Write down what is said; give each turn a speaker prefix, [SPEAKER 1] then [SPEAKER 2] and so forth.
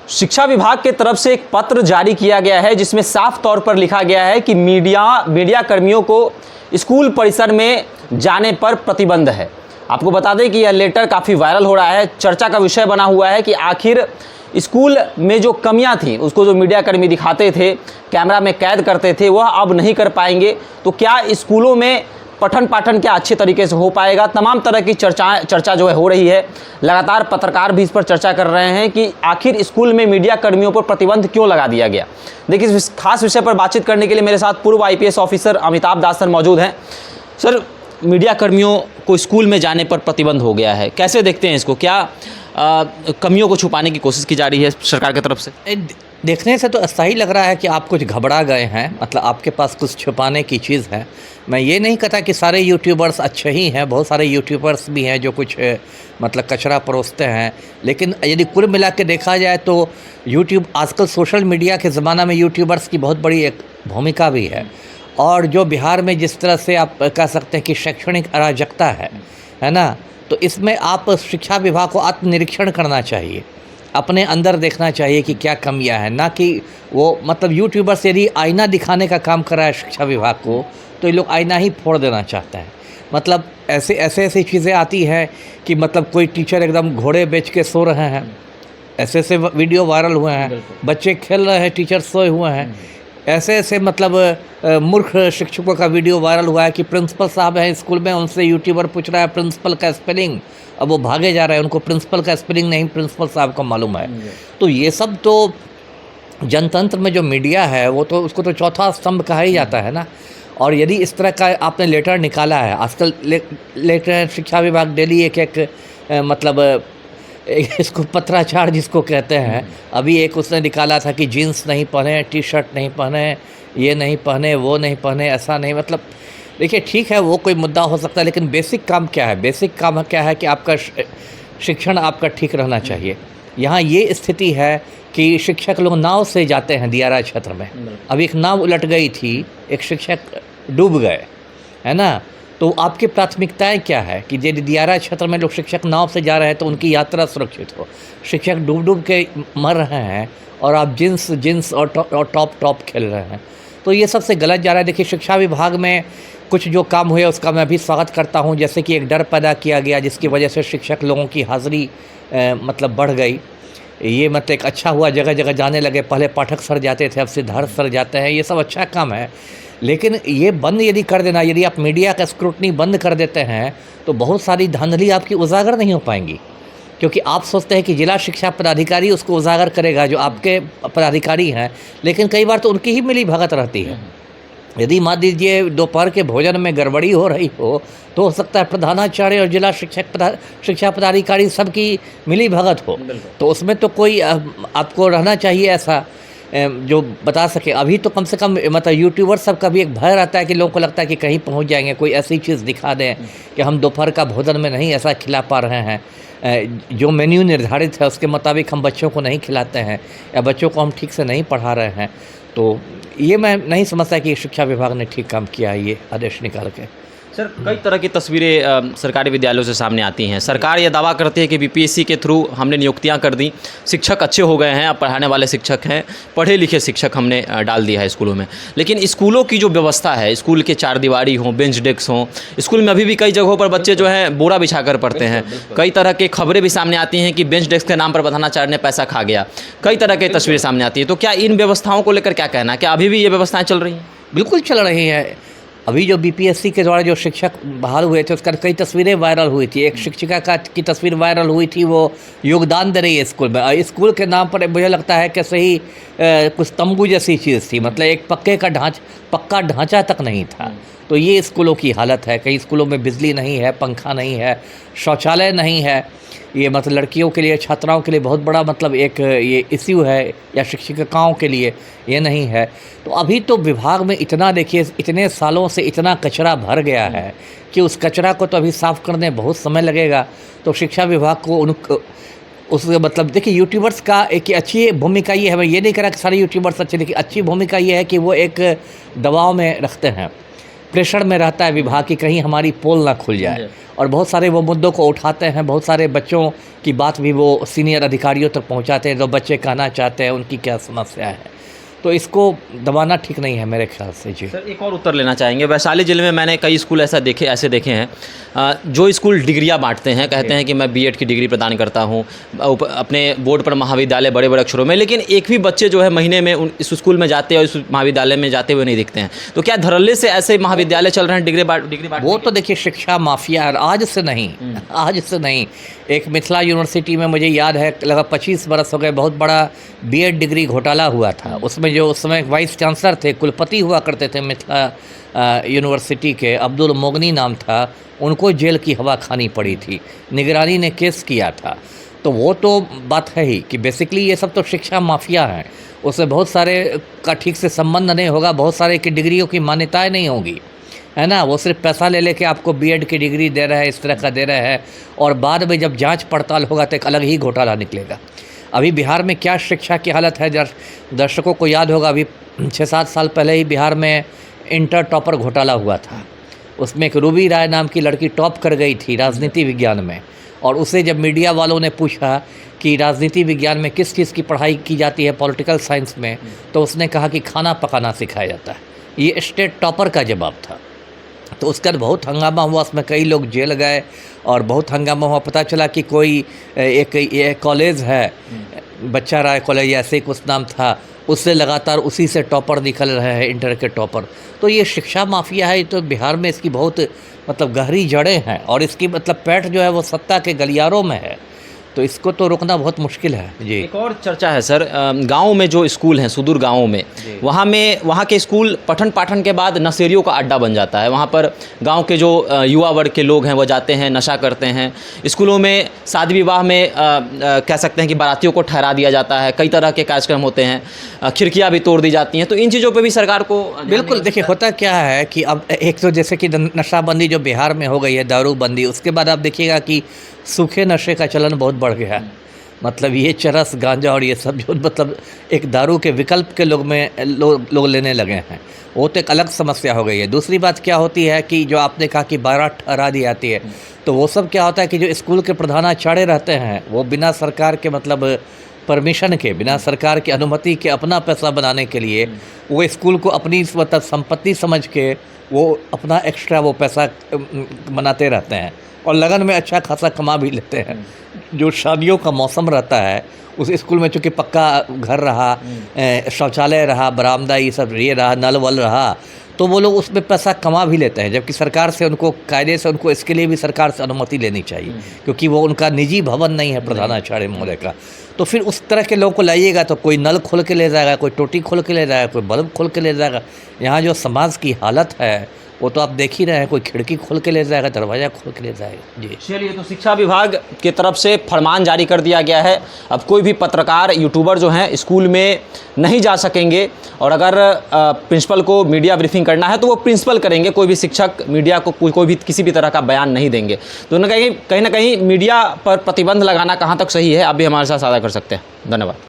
[SPEAKER 1] शिक्षा विभाग के तरफ से एक पत्र जारी किया गया है जिसमें साफ तौर पर लिखा गया है कि मीडिया कर्मियों को स्कूल परिसर में जाने पर प्रतिबंध है। आपको बता दें कि यह लेटर काफ़ी वायरल हो रहा है, चर्चा का विषय बना हुआ है कि आखिर स्कूल में जो कमियां थीं उसको जो मीडिया कर्मी दिखाते थे, कैमरा में कैद करते थे, वह अब नहीं कर पाएंगे। तो क्या स्कूलों में पठन पाठन क्या अच्छे तरीके से हो पाएगा? तमाम तरह की चर्चा जो है हो रही है। लगातार पत्रकार भी इस पर चर्चा कर रहे हैं कि आखिर स्कूल में मीडिया कर्मियों पर प्रतिबंध क्यों लगा दिया गया। देखिए, इस खास विषय पर बातचीत करने के लिए मेरे साथ पूर्व IPS ऑफिसर अमिताभ दास सर मौजूद हैं। सर, मीडिया कर्मियों को स्कूल में जाने पर प्रतिबंध हो गया है, कैसे देखते हैं इसको? क्या कमियों को छुपाने की कोशिश की जा रही है सरकार की तरफ से?
[SPEAKER 2] देखने से तो ऐसा ही लग रहा है कि आप कुछ घबरा गए हैं, मतलब आपके पास कुछ छुपाने की चीज़ है। मैं ये नहीं कहता कि सारे यूट्यूबर्स अच्छे ही हैं, बहुत सारे यूट्यूबर्स भी हैं जो कुछ मतलब कचरा परोसते हैं, लेकिन यदि कुल मिला के देखा जाए तो यूट्यूब आजकल सोशल मीडिया के ज़माना में यूट्यूबर्स की बहुत बड़ी एक भूमिका भी है। और जो बिहार में जिस तरह से आप कह सकते हैं कि शैक्षणिक अराजकता है ना, तो इसमें आप शिक्षा विभाग को आत्मनिरीक्षण करना चाहिए, अपने अंदर देखना चाहिए कि क्या कमियां हैं, ना कि वो मतलब यूट्यूबर्स यदि आईना दिखाने का काम कर रहा है शिक्षा विभाग को, तो ये लोग आईना ही फोड़ देना चाहते हैं। मतलब ऐसी चीज़ें आती हैं कि मतलब कोई टीचर एकदम घोड़े बेच के सो रहे हैं, ऐसे वीडियो वायरल हुए हैं, बच्चे खेल रहे हैं, टीचर सोए हुए हैं, ऐसे मतलब मूर्ख शिक्षकों का वीडियो वायरल हुआ है कि प्रिंसिपल साहब हैं स्कूल में, उनसे यूट्यूबर पूछ रहा है प्रिंसिपल का स्पेलिंग, अब वो भागे जा रहे हैं, उनको प्रिंसिपल का स्पेलिंग नहीं प्रिंसिपल साहब को मालूम है। तो ये सब तो जनतंत्र में जो मीडिया है वो तो उसको तो चौथा स्तंभ कहा ही जाता है ना। और यदि इस तरह का आपने लेटर निकाला है, आजकल लेटर शिक्षा विभाग डेली एक मतलब इसको पत्राचार जिसको कहते हैं, अभी एक उसने निकाला था कि जीन्स नहीं पहने, टी शर्ट नहीं पहने, ये नहीं पहने, वो नहीं पहने, ऐसा नहीं। मतलब देखिए, ठीक है वो कोई मुद्दा हो सकता है, लेकिन बेसिक काम क्या है? बेसिक काम क्या है कि आपका शिक्षण आपका ठीक रहना चाहिए। यहाँ ये स्थिति है कि शिक्षक लोग नाव से जाते हैं दियारा क्षेत्र में, अब एक नाव उलट गई थी, एक शिक्षक डूब गए, है ना। तो आपकी प्राथमिकताएं क्या है कि यदि दियारा क्षेत्र में लोग शिक्षक नाव से जा रहे हैं तो उनकी यात्रा सुरक्षित हो, शिक्षक डूब के मर रहे हैं और आप जींस और टॉप खेल रहे हैं, तो ये सबसे गलत जा रहा है। देखिए, शिक्षा विभाग में कुछ जो काम हुए उसका मैं भी स्वागत करता हूँ, जैसे कि एक डर पैदा किया गया जिसकी वजह से शिक्षक लोगों की हाज़िरी मतलब बढ़ गई। ये मतलब एक अच्छा हुआ, जगह जगह जाने लगे, पहले पाठक सर जाते थे, अब सिद्धार्थ सर जाते हैं, ये सब अच्छा काम है। लेकिन ये बंद यदि कर देना, यदि आप मीडिया का स्क्रूटनी बंद कर देते हैं तो बहुत सारी धांधली आपकी उजागर नहीं हो पाएंगी, क्योंकि आप सोचते हैं कि जिला शिक्षा पदाधिकारी उसको उजागर करेगा जो आपके पदाधिकारी हैं, लेकिन कई बार तो उनकी ही मिली भगत रहती है। यदि मान लीजिए दोपहर के भोजन में गड़बड़ी हो रही तो हो सकता है प्रधानाचार्य और जिला शिक्षा पदाधिकारी सबकी मिली भगत हो, तो उसमें तो कोई आपको रहना चाहिए ऐसा जो बता सके। अभी तो कम से कम मतलब यूट्यूबर सब का भी एक भय रहता है कि लोगों को लगता है कि कहीं पहुंच जाएंगे, कोई ऐसी चीज़ दिखा दें कि हम दोपहर का भोजन में नहीं ऐसा खिला पा रहे हैं, जो मेन्यू निर्धारित है उसके मुताबिक हम बच्चों को नहीं खिलाते हैं, या बच्चों को हम ठीक से नहीं पढ़ा रहे हैं। तो ये मैं नहीं समझता कि शिक्षा विभाग ने ठीक काम किया है ये आदेश निकाल के।
[SPEAKER 1] सर, कई तरह की तस्वीरें सरकारी विद्यालयों से सामने आती हैं। सरकार ये दावा करती है कि BPSC के थ्रू हमने नियुक्तियां कर दी, शिक्षक अच्छे हो गए हैं, अब पढ़ाने वाले शिक्षक हैं, पढ़े लिखे शिक्षक हमने डाल दिया है स्कूलों में। लेकिन स्कूलों की जो व्यवस्था है, स्कूल के चार दीवारी हों, बेंच डेस्क हों, स्कूल में अभी भी कई जगहों पर बच्चे जो हैं बोरा बिछा कर पढ़ते हैं। कई तरह की खबरें भी सामने आती हैं कि बेंच डेस्क के नाम पर प्रधानाचार्य ने पैसा खा गया, कई तरह की तस्वीरें सामने आती हैं। तो क्या इन व्यवस्थाओं को लेकर क्या कहना है? क्या अभी भी ये व्यवस्थाएँ चल रही हैं?
[SPEAKER 2] बिल्कुल चल रही हैं। अभी जो BPSC के द्वारा जो शिक्षक बहाल हुए थे उसका कई तस्वीरें वायरल हुई थी। एक शिक्षिका की तस्वीर वायरल हुई थी, वो योगदान दे रही है स्कूल में। स्कूल के नाम पर मुझे लगता है कि सही कुछ तंबू जैसी चीज़ थी, मतलब एक पक्का ढांचा तक नहीं था। तो ये स्कूलों की हालत है। कई स्कूलों में बिजली नहीं है, पंखा नहीं है, शौचालय नहीं है। ये मतलब लड़कियों के लिए, छात्राओं के लिए बहुत बड़ा मतलब एक ये इश्यू है, या शिक्षिकाओं के लिए ये नहीं है। तो अभी तो विभाग में इतना, देखिए इतने सालों से इतना कचरा भर गया है कि उस कचरा को तो अभी साफ़ करने बहुत समय लगेगा। तो शिक्षा विभाग को उस मतलब देखिए, यूट्यूबर्स का एक अच्छी भूमिका ये है, मैं ये नहीं कह रहा कि सारे यूट्यूबर्स अच्छे, लेकिन अच्छी भूमिका ये है कि वो एक दबाव में रखते हैं प्रेशर में रहता है विभाग की कहीं हमारी पोल ना खुल जाए, और बहुत सारे वो मुद्दों को उठाते हैं, बहुत सारे बच्चों की बात भी वो सीनियर अधिकारियों तक पहुंचाते हैं, जो बच्चे कहना चाहते हैं उनकी क्या समस्या है। तो इसको दबाना ठीक नहीं है मेरे ख्याल से। जी
[SPEAKER 1] सर, एक और उत्तर लेना चाहेंगे। वैशाली जिले में मैंने कई स्कूल ऐसे देखे हैं जो स्कूल डिग्रियां बांटते हैं, कहते हैं कि मैं बीएड की डिग्री प्रदान करता हूं अपने बोर्ड पर, महाविद्यालय बड़े बड़े अक्षरों में, लेकिन एक भी बच्चे जो है महीने में इस स्कूल में जाते हैं और इस महाविद्यालय में जाते हुए नहीं दिखते हैं। तो क्या धड़ल्ले से ऐसे महाविद्यालय चल रहे हैं डिग्री बांट?
[SPEAKER 2] वो तो देखिए शिक्षा माफिया है, आज से नहीं। एक मिथिला यूनिवर्सिटी में मुझे याद है लगभग 25 बरस हो गए, बहुत बड़ा बीएड डिग्री घोटाला हुआ था। उसमें जो उस समय वाइस चांसलर थे, कुलपति हुआ करते थे मिथिला यूनिवर्सिटी के, अब्दुल मोगनी नाम था, उनको जेल की हवा खानी पड़ी थी। निगरानी ने केस किया था। तो वो तो बात है ही कि बेसिकली ये सब तो शिक्षा माफिया हैं। उसमें बहुत सारे का ठीक से संबंध नहीं होगा, बहुत सारे की डिग्रियों की मान्यताएं नहीं होंगी, है ना। वो सिर्फ पैसा ले लेके आपको बीएड की डिग्री दे रहा है, इस तरह का दे रहा है, और बाद में जब जांच पड़ताल होगा तो एक अलग ही घोटाला निकलेगा। अभी बिहार में क्या शिक्षा की हालत है, दर्शकों को याद होगा, अभी 6-7 साल पहले ही बिहार में इंटर टॉपर घोटाला हुआ था। उसमें एक रूबी राय नाम की लड़की टॉप कर गई थी राजनीति विज्ञान में, और उसे जब मीडिया वालों ने पूछा कि राजनीति विज्ञान में किस चीज़ की पढ़ाई की जाती है, पॉलिटिकल साइंस में, तो उसने कहा कि खाना पकाना सिखाया जाता है। ये स्टेट टॉपर का जवाब था। तो उसका बहुत हंगामा हुआ, उसमें कई लोग जेल गए और बहुत हंगामा हुआ। पता चला कि कोई एक कॉलेज है, बच्चा राय कॉलेज ऐसे ही कुछ नाम था, उससे लगातार उसी से टॉपर निकल रहे हैं, इंटर के टॉपर। तो ये शिक्षा माफिया है। तो बिहार में इसकी बहुत मतलब गहरी जड़ें हैं, और इसकी मतलब पैठ जो है वो सत्ता के गलियारों में है। तो इसको तो रोकना बहुत मुश्किल है। जी
[SPEAKER 1] एक और चर्चा है सर, गाँव में जो स्कूल हैं, सुदूर गाँवों में, वहाँ के स्कूल पठन पाठन के बाद नशेरियों का अड्डा बन जाता है। वहाँ पर गांव के जो युवा वर्ग के लोग हैं वो जाते हैं, नशा करते हैं। स्कूलों में शादी विवाह में कह सकते हैं कि बारातियों को ठहरा दिया जाता है, कई तरह के कार्यक्रम होते हैं, खिड़कियाँ भी तोड़ दी जाती हैं। तो इन चीज़ों पर भी सरकार को
[SPEAKER 2] बिल्कुल, देखिए होता क्या है कि अब एक तो जैसे कि नशाबंदी जो बिहार में हो गई है, दारूबंदी, उसके बाद आप देखिएगा कि सूखे नशे का चलन बहुत बढ़ गया है। मतलब ये चरस, गांजा और ये सब जो मतलब एक दारू के विकल्प के लोग लेने लगे हैं, वो तो एक अलग समस्या हो गई है। दूसरी बात क्या होती है कि जो आपने कहा कि बारात ठहरा दी जाती है, तो वो सब क्या होता है कि जो स्कूल के प्रधानाचार्य रहते हैं वो बिना सरकार के मतलब परमिशन के, बिना सरकार की अनुमति के अपना पैसा बनाने के लिए वो स्कूल को अपनी मतलब संपत्ति समझ के वो अपना एक्स्ट्रा वो पैसा बनाते रहते हैं, और लगन में अच्छा खासा कमा भी लेते हैं। जो शादियों का मौसम रहता है उस स्कूल में चूँकि पक्का घर रहा, शौचालय रहा, बरामदा ये सब ये रहा, नल वल रहा, तो वो लोग उसमें पैसा कमा भी लेते हैं। जबकि सरकार से उनको कायदे से उनको इसके लिए भी सरकार से अनुमति लेनी चाहिए, क्योंकि वो उनका निजी भवन नहीं है प्रधानाचार्य महोदय का। तो फिर उस तरह के लोगों को लाइएगा तो कोई नल खोल के ले जाएगा, कोई टोटी खोल के ले जाएगा, कोई बल्ब खोल के ले जाएगा। यहाँ जो समाज की हालत है वो तो आप देख ही रहे हैं, कोई खिड़की खोल के ले जाएगा, दरवाज़ा खोल के ले जाएगा। जी
[SPEAKER 1] चलिए, तो शिक्षा विभाग की तरफ से फरमान जारी कर दिया गया है। अब कोई भी पत्रकार, यूट्यूबर जो हैं स्कूल में नहीं जा सकेंगे, और अगर प्रिंसिपल को मीडिया ब्रीफिंग करना है तो वो प्रिंसिपल करेंगे। कोई भी शिक्षक मीडिया को कोई भी किसी भी तरह का बयान नहीं देंगे। तो कहीं ना कहीं मीडिया पर प्रतिबंध लगाना कहाँ तक सही है, आप भी हमारे साथ साझा कर सकते हैं। धन्यवाद।